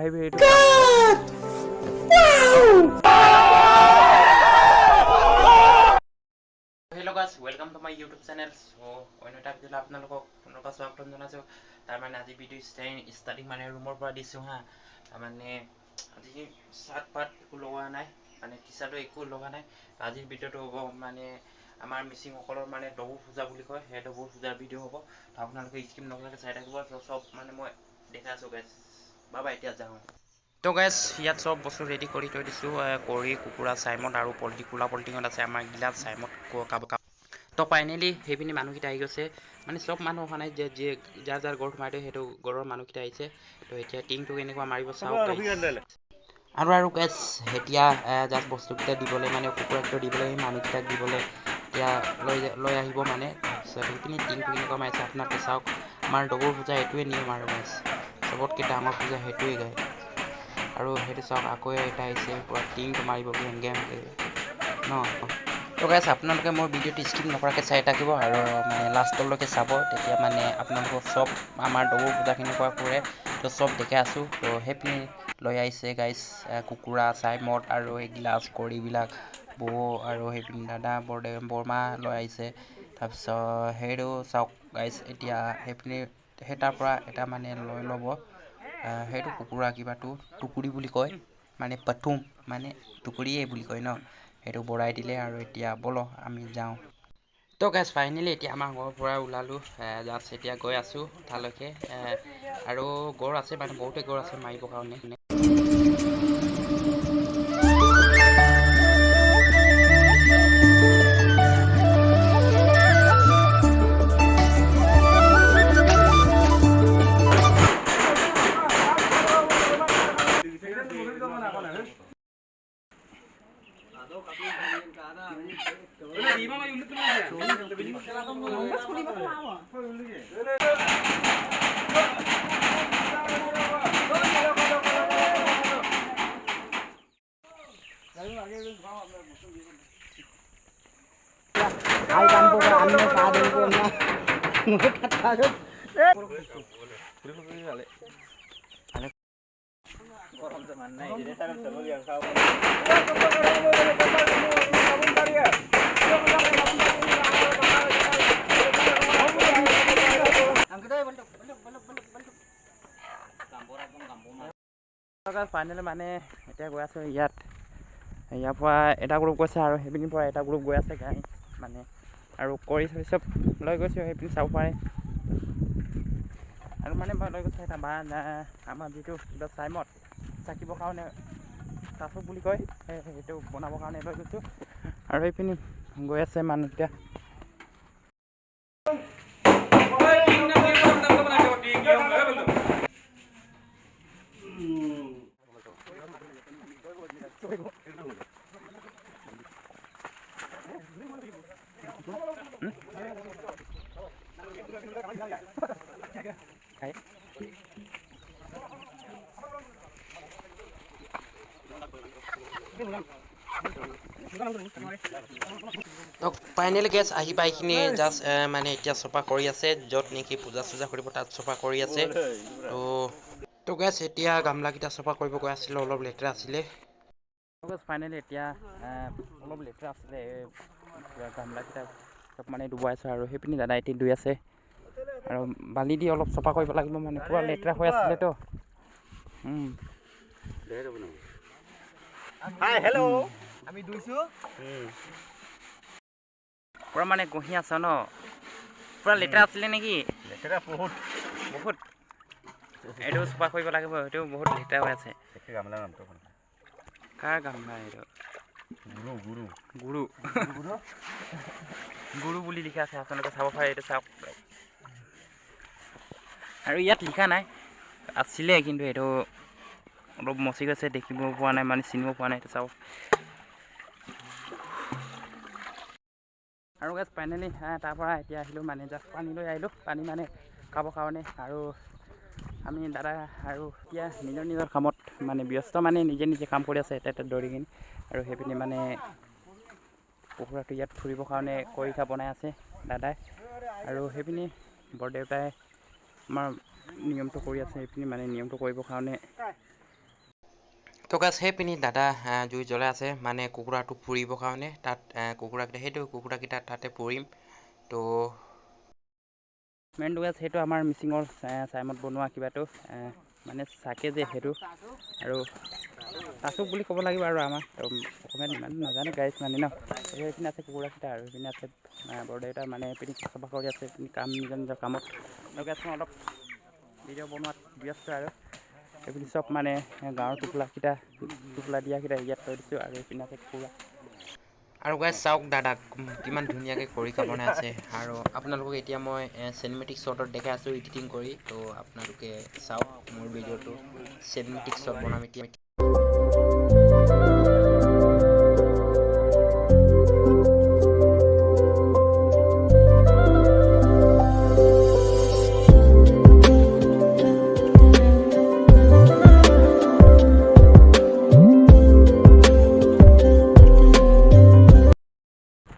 Heavy এইটো hello' guys welcome to my YouTube channel. অন্য এটা ভিডিঅ'লৈ আপোনালোকক পুনৰবাৰ স্বাগতম জনাইছোঁ। তাৰমানে আজি ভিডিঅ' ষ্টাৰ্টিং মানে ৰুমৰ পৰা দিছোঁ হা। তাৰমানে আজি চাৰ্ট পাত একো লগোৱা নাই, মানে টি চাৰ্টো একো লগা নাই। আজিৰ ভিডিঅ'টো হ'ব মানে আমাৰ মিচিংসকলৰ মানে ডবু পূজা বুলি কয়, সেই ডবু পূজাৰ ভিডিঅ' হ'ব। তো আপোনালোকে স্কিপ নকৰাকৈ চাই থাকিব। চব মানে মই দেখাই আছোঁ গাইজ। বাবা এতিয়া যাওঁ। তো গাইজ ইয়াত চব বস্তু ৰেডি কৰি থৈ দিছোঁ। কৰি কুকুৰা চাইমত আৰু পলিটি কোলা পলিটিঙত আছে আমাৰ গিলাচ চাইমত তো ফাইনেলি সেইপিনি মানুহকেইটা আহি গৈছে। মানে চব মানুহ অহা নাই, যে যাৰ যাৰ ঘৰত সোমাই দিয়ে সেইটো ঘৰৰ মানুহকেইটা আহিছে। তো এতিয়া টিংটো কেনেকুৱা মাৰিব চাওক। আৰু গাইজ এতিয়া জাষ্ট বস্তুকেইটা দিবলৈ মানে কুকুৰাকেইটা দিবলৈ সেই মানুহকেইটাক দিবলৈ এতিয়া লৈ আহিব মানে। তাৰপিছত সেইপিনি টিংটো কেনেকুৱা মাৰিছে আপোনালোকে চাওক। আমাৰ ডবুৰ পূজা এইটোৱে নিয়ম আৰু গাইজ, চবতকৈ ডাঙৰ পূজা সেইটোৱে গাই। আৰু সেইটো চাওক আকৌ এটা আহিছে পূৰা টিংটো মাৰিব গেম ন। তো গাইজ আপোনালোকে মোৰ ভিডিঅ'টো স্কিপ নকৰাকৈ চাই থাকিব আৰু মানে লাষ্টলৈকে চাব। তেতিয়া মানে আপোনালোকক চব আমাৰ ডবু পূজা কেনেকুৱা কৰে তো চব দেখাই আছোঁ। তো সেইপিনি লৈ আহিছে গাইজ কুকুৰা চাইমদ আৰু এই গিলাচ কৰিবিলাক বৌ আৰু সেইপিনি দাদা বৰমা লৈ আহিছে। তাৰপিছত সেইটো চাওক গাইজ এতিয়া সেইপিনি সেই তাৰ পৰা এটা মানে লৈ ল'ব। সেইটো কুকুৰা কিবাটো টুকুৰি বুলি কয়, মানে পথুম মানে টুকুৰিয়ে বুলি কয় ন। সেইটো বৰাই দিলে আৰু এতিয়া ব'লক আমি যাওঁ। তো গাইজ ফাইনেলি এতিয়া আমাৰ ঘৰৰ পৰা ওলালোঁ। জাষ্ট এতিয়া গৈ আছোঁ তালৈকে। আৰু গড় আছে মানে বহুতে গড় আছে মাৰিবৰ কাৰণে। ফাইনেলি মানে এতিয়া গৈ আছোঁ ইয়াৰ পৰা এটা গ্ৰুপ গৈছে আৰু সেইপিনিৰ পৰা এটা গ্ৰুপ গৈ আছে গাড়ী মানে। আৰু কৰি চব লৈ গৈছোঁ সেইপিনি চাব পাৰে। আৰু মানে মই লৈ গৈছোঁ এটা আমাৰ যিটো কিবা চাইমত চাকিবৰ কাৰণে চাচু বুলি কয়, সেইটো বনাবৰ কাৰণে লৈ গৈছোঁ। আৰু এইপিনি গৈ আছে মানুহকেইটা। ফাইনেলি গেছ আহি পাইখিনি জাষ্ট মানে এতিয়া চফা কৰি আছে, য'ত নেকি পূজা চূজা কৰিব তাত চফা কৰি আছে। তো গেছ এতিয়া গামলাকেইটা চফা কৰিব গৈ আছিলোঁ, অলপ লেতেৰা আছিলে। ফাইনেলি এতিয়া অলপ লেতেৰা আছিলে গামলাকেইটা চব মানে ডুবাইছে আৰু সেইপিনি দাদা এতিয়া ধুই আছে। আৰু বালি দি অলপ চফা কৰিব লাগিব, মানে পূৰা লেতেৰা হৈ আছিলেতো। আমি ধুইছোঁ পূৰা মানে গঁহি আছা ন, পূৰা লেতেৰা আছিলে নেকি? লেতেৰা বহুত এইটো চফা কৰিব লাগিব, সেইটো বহুত লেতেৰা হৈ আছে। গামলাৰ নামটো কাৰ গামলা এইটো? গুৰু বুলি লিখা আছে, আপোনালোকে চাব পাৰে। এইটো চাওক আৰু ইয়াত লিখা নাই, আছিলে কিন্তু এইটো অলপ মচি গৈছে, দেখিব পোৱা নাই মানে চিনিব পোৱা নাই। এইটো চাওক। আৰু গাইজ ফাইনেলি তাৰ পৰা এতিয়া আহিলোঁ, মানে জাষ্ট পানী লৈ আহিলোঁ, পানী মানে খাবৰ কাৰণে। আৰু আমি দাদা আৰু এতিয়া নিজৰ কামত মানে ব্যস্ত, মানে নিজে কাম কৰি আছে এটা দৌৰি কিনে। আৰু সেইপিনি মানে কুকুৰাটো ইয়াত ফুৰিবৰ কাৰণে খৰিকা বনাই আছে দাদাই। আৰু সেইপিনি বৰদেউতাই আমাৰ নিয়মটো কৰি আছে সেইপিনি মানে নিয়মটো কৰিবৰ কাৰণে তো গাছ সেইপিনি দাদা জুই জ্বলাই আছে মানে কুকুৰাটো পুৰিবৰ কাৰণে তাত কুকুৰাকেইটা সেইটো কুকুৰাকেইটা তাতে পুৰিম তো মেইনটো গাছ সেইটো আমাৰ মিচিঙৰ চাইমত বনোৱা কিবাটো মানে চাকে যে সেইটো আৰু তাচুক বুলি ক'ব লাগিব আৰু আমাৰ অসমীয়াত ইমান নাজানে গাইছ মানে ন সেইপিনি আছে কুকুৰাকেইটা আৰু সেইপিনি আছে বৰদেউতা মানে সেইপিনি চাফা কৰি আছে সেইপিনি কাম নিজৰ নিজৰ কামত আৰু গাছ মই অলপ ভিডিঅ' বনোৱাত ব্যস্ত আৰু সেইপিনি চব মানে গাঁৱৰ টোপোলা দিয়াকেইটা ইয়াত থৈ দিছোঁ আৰু এইপিনে আছে কুকুৰা আৰু গাইছ চাওক দাদাক কিমান ধুনীয়াকৈ খৰিকা বনাই আছে আৰু আপোনালোকক এতিয়া মই চিনেমেটিক শ্বটত দেখাই আছোঁ এডিটিং কৰি তো আপোনালোকে চাওক মোৰ ভিডিঅ'টো চিনেমেটিক শ্বট বনাম এতিয়া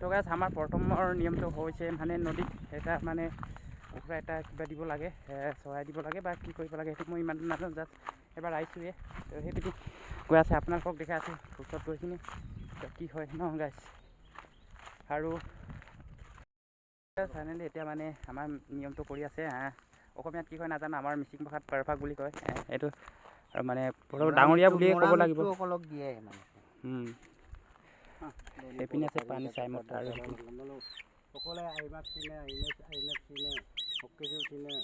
তো গাইছ আমাৰ প্ৰথমৰ নিয়মটো হৈছে মানে নদীত এটা মানে কুকুৰা এটা কিবা দিব লাগে চৰাই দিব লাগে বা কি কৰিব লাগে সেইটো মই ইমান নাজানো জাষ্ট এবাৰ আহিছোঁহে তো সেইপিনি গৈ আছে আপোনালোকক দেখাই আছোঁ ওচৰত গৈখিনি তো কি হয় ন গাইছ আৰু ফাইনেলি এতিয়া মানে আমাৰ নিয়মটো কৰি আছে অসমীয়াত কি কয় নাজানো আমাৰ মিচিং ভাষাত পাৰভাগ বুলি কয় এইটো আৰু মানে ডাঙৰীয়া বুলিয়ে ক'ব লাগিব সেইপিনি আছে পানী চাইমত আৰু সকলোৱে আহিবাক চিনে আহিনাক চিনে অকেজো চিনে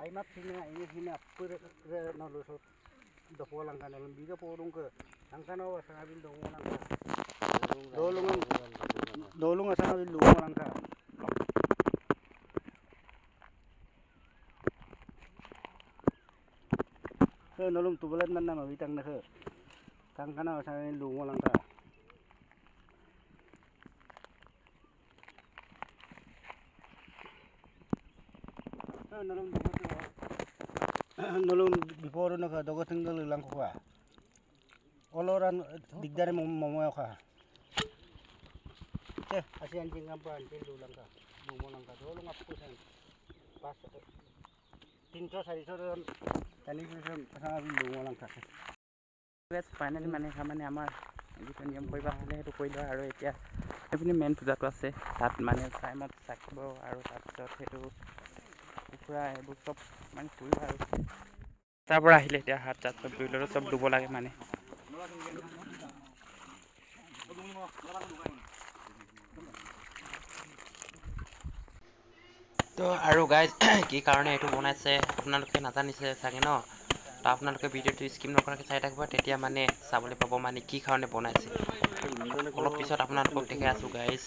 Aimat sini ini sini apa nol so dopo langkan dalam biga porong ke langkan awas ngabil dong langkan dolong asal ngabil dong langkan ke nolong tu bulan mana mah bitang nak ke langkan awas ngabil dong langkan nolong before nak dogo tinggal lang ko ka oloran digdare momo ka asih anjing apa anjing dulang ka momo lang ka dolong apa sen pas 300 400 tani sen pasang momo lang ka guys finally মানে আমাৰ যিটো নিয়ম কৰিব আছিলে সেইটো কৰি লোৱা আৰু এতিয়া সেইপিনি মেইন পূজাটো আছে তাত মানে টাইমত চাকিব আৰু তাৰপিছত সেইটো কুকুৰা এইবোৰ চব মানে ফুৰিব আৰু তাৰ পৰা আহিলে এতিয়া হাত চাত চব ধুই ল'লে চব ধুব লাগে মানে তো আৰু গাইজ কি কাৰণে এইটো বনাইছে আপোনালোকে নাজানিছে চাগে ন তো আপোনালোকে ভিডিঅ'টো স্কিপ নকৰাকৈ চাই থাকিব তেতিয়া মানে চাবলৈ পাব মানে কি কাৰণে বনাইছে অলপ পিছত আপোনালোকক দেখাই আছোঁ গাইজ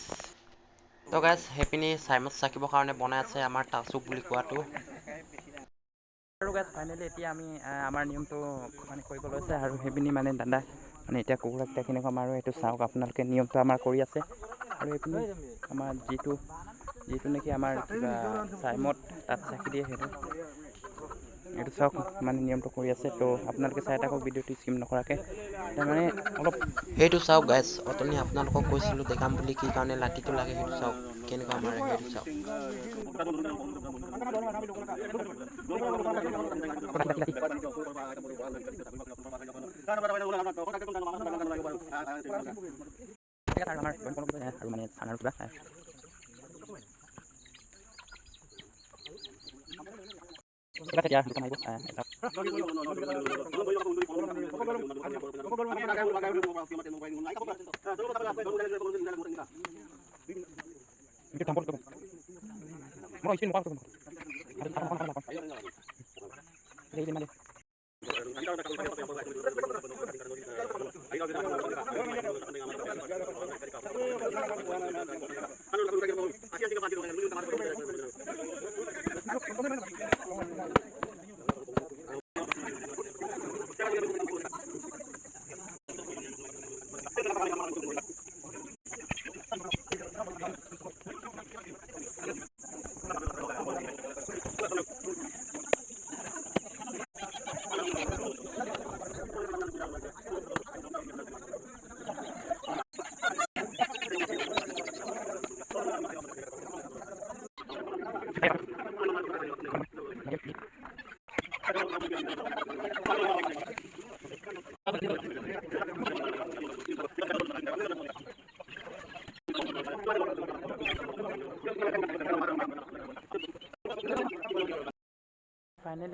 তো গাইজ সেইপিনি চাইমত চাকিবৰ কাৰণে বনাই আছে আমাৰ তাচুক বুলি কোৱাটো আৰু গাইজ ফাইনেলি এতিয়া আমি আমাৰ নিয়মটো মানে কৰিব লৈছে আৰু সেইপিনি মানে দাদা মানে এতিয়া কুকুৰাকেইটা কেনেকুৱা মাৰো এইটো চাওক আপোনালোকে নিয়মটো আমাৰ কৰি আছে আৰু এইপিনি আমাৰ যিটো নেকি আমাৰ কিবা চাইমত তাত চাকি দিয়ে সেইটো চাওক মানে নিয়মটো কৰি আছে তো আপোনালোকে চাই থাকক ভিডিঅ'টো স্কিপ নকৰাকৈ তাৰমানে অলপ সেইটো চাওক গাইজ অথনি আপোনালোকক কৈছিলোঁ দেখাম বুলি কি কাৰণে লাঠিটো লাগে সেইটো চাওক কেনেকুৱা মাৰে সেইটো চাওক আৰু মানে খানাৰ কিবা তেতিয়া দুটা মাৰিব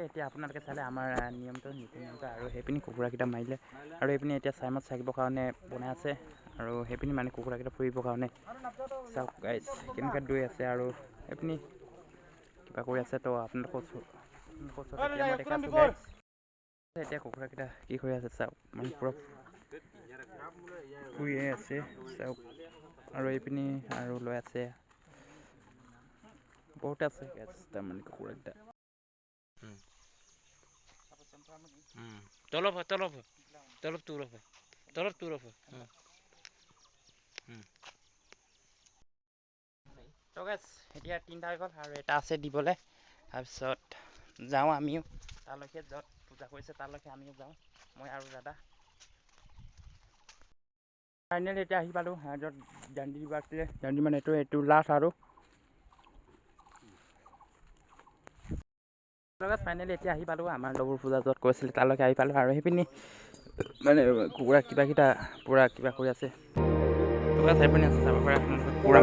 এতিয়া আপোনালোকে চালে আমাৰ নিয়মটো নীতি নিয়মটো আৰু সেইপিনি কুকুৰাকেইটা মাৰিলে আৰু এইপিনি এতিয়া চাইমত চাকিবৰ কাৰণে বনাই আছে আৰু সেইপিনি মানে কুকুৰাকেইটা ফুৰিবৰ কাৰণে চাওক গাইজ কেনেকৈ দৈ আছে আৰু এইপিনি কিবা কৰি আছে তো আপোনালোকৰ ওচৰত এতিয়া মই দেখাইছোঁ গাইজ এতিয়া কুকুৰাকেইটা কি কৰি আছে চাওক মানে পূৰা ফুৰিয়ে আছে চাওক আৰু এইপিনি আৰু লৈ আছে বহুত আছে গাইজ তাৰমানে কুকুৰাকেইটা তলপ তো গাইজ এতিয়া 3টা হৈ গ'ল আৰু এটা আছে দিবলৈ তাৰপিছত যাওঁ আমিও তালৈকে য'ত পূজা কৰিছে তালৈকে আমিও যাওঁ মই আৰু দাদা ফাইনেলি এতিয়া আহি পালোঁ য'ত দাণ্ডি দিব আছিলে দাণ্ডি মানে এইটো লাষ্ট আৰু ফাইনেলি এতিয়া আহি পালোঁ আমাৰ লগৰ পূজা য'ত কৈছিলে তালৈকে আহি পালোঁ আৰু সেইপিনি মানে কুকুৰা কিবাকেইটা পূৰা কিবা কৰি আছে কুকুৰা চাই পিনি আছে চাব পাৰে আপোনালোকে কুকুৰা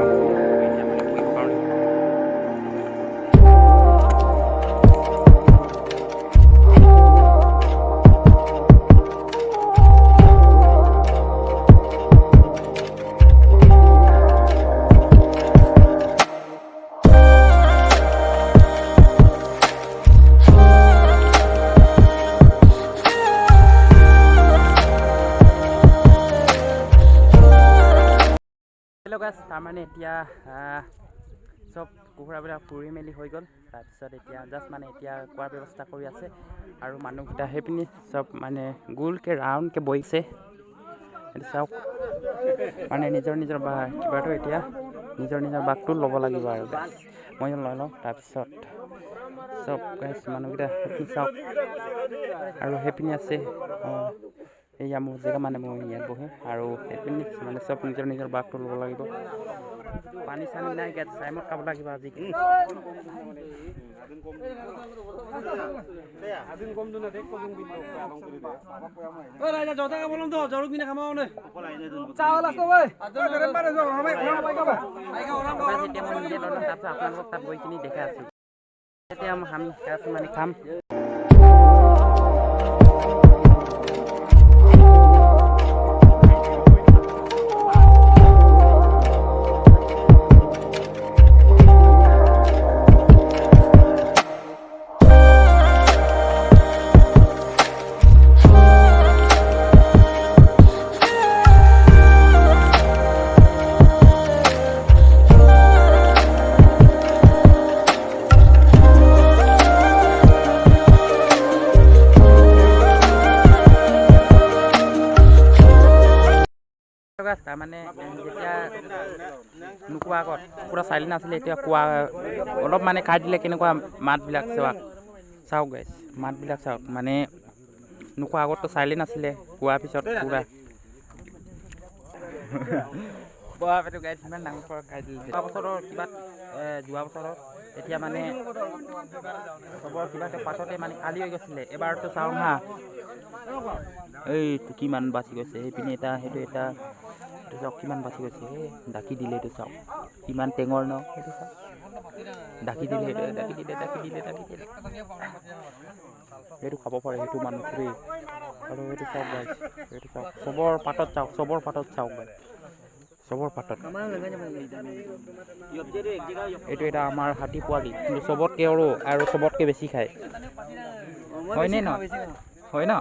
এতিয়া মানে পুহিবৰ কাৰণে তাৰমানে এতিয়া চব কুকুৰাবিলাক ফুৰি মেলি হৈ গ'ল তাৰপিছত এতিয়া জাষ্ট মানে এতিয়া খোৱাৰ ব্যৱস্থা কৰি আছে আৰু মানুহকেইটা সেইপিনি চব মানে গোলকৈ ৰাউণ্ডকৈ বহিছে এইটো চাওক মানে নিজৰ কিবাটো এতিয়া নিজৰ বাঘটো ল'ব লাগিব আৰু মই লৈ লওঁ তাৰপিছত চব মানুহকেইটা সেইপিনি চাওক আৰু সেইপিনি আছে এয়া মোৰ জেগা মানে মই ইয়াত বহে আৰু সেইপিনি মানে চব নিজৰ বাঘটো ল'ব লাগিব পানী চানী নাই গেছ টাইমত খাব লাগিব আজি আপোনালোকক তাত গৈ কিনি দেখাই আছোঁ এতিয়া আমি মানে খাম তাৰমানে যেতিয়া নোকোৱা আগত পূৰা চাইলেণ্ট আছিলে এতিয়া কোৱা অলপ মানে খাই দিলে কেনেকুৱা মাতবিলাক চাওক গাইজ মাতবিলাক চাওক মানে নোকোৱা আগততো চাইলেণ্ট আছিলে কোৱাৰ পিছত পূৰা এইটো গাইজ ইমান ডাঙৰ পৰা খাই দিলে যোৱা বছৰত এতিয়া মানে চবৰ কিবাকৈ পাততে মানে খালী হৈ গৈছিলে এবাৰতো চাওঁ হা এইটো কিমান বাচি গৈছে সেইপিনে সেইটো চাওক কিমান বাচি গৈছে ডাকি দিলে এইটো চাওক কিমান টেঙৰ ন সেইটো চাওক ডাকি দিলে সেইটো খাব পাৰে সেইটো মানুহ ফুৰি আৰু সেইটো চাওক গাইজ সেইটো চাওক চবৰ পাতত চাওক গাইজ চবৰ পাতত এইটো এটা আমাৰ হাতী পোৱালি কিন্তু চবতকৈ আৰু চবতকৈ বেছি খায় হয়নে ন হয় ন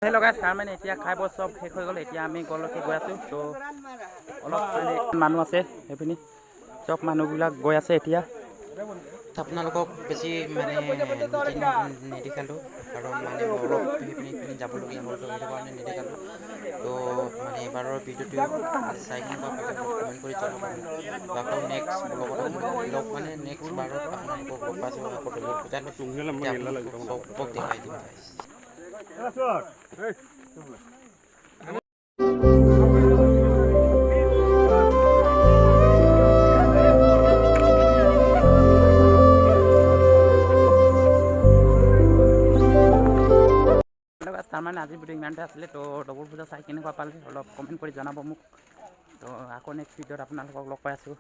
সেই লগাই তাৰমানে এতিয়া খাই বৈ চব শেষ হৈ গ'ল এতিয়া আমি গলৈকে গৈ আছোঁ তো অলপ মানে মানুহ আছে সেইপিনি চব মানুহবিলাক গৈ আছে এতিয়া আপোনালোকক বেছি মানে নেদেখালোঁ কাৰণ মানে অলপ সেইপিনি যাবলগীয়া হ'ল সেইটো কাৰণে নেদেখালোঁ তো মানে এবাৰৰ ভিডিঅ'টো চাই কিনে কমেণ্ট কৰি জনাব আকৌ নেক্সট ব্লগত মানে নেক্সট বাৰত আপোনালোকক লগ পাইছোঁ আকৌ চবক দেখাই দিম তাৰমানে আজিৰ ভিডিঅ' ইমানতে আছিলে তো ডবল পূজা চাই কেনেকুৱা পালে অলপ কমেণ্ট কৰি জনাব মোক তো আকৌ নেক্সট ভিডিঅ'ত আপোনালোকক লগ পাই আছোঁ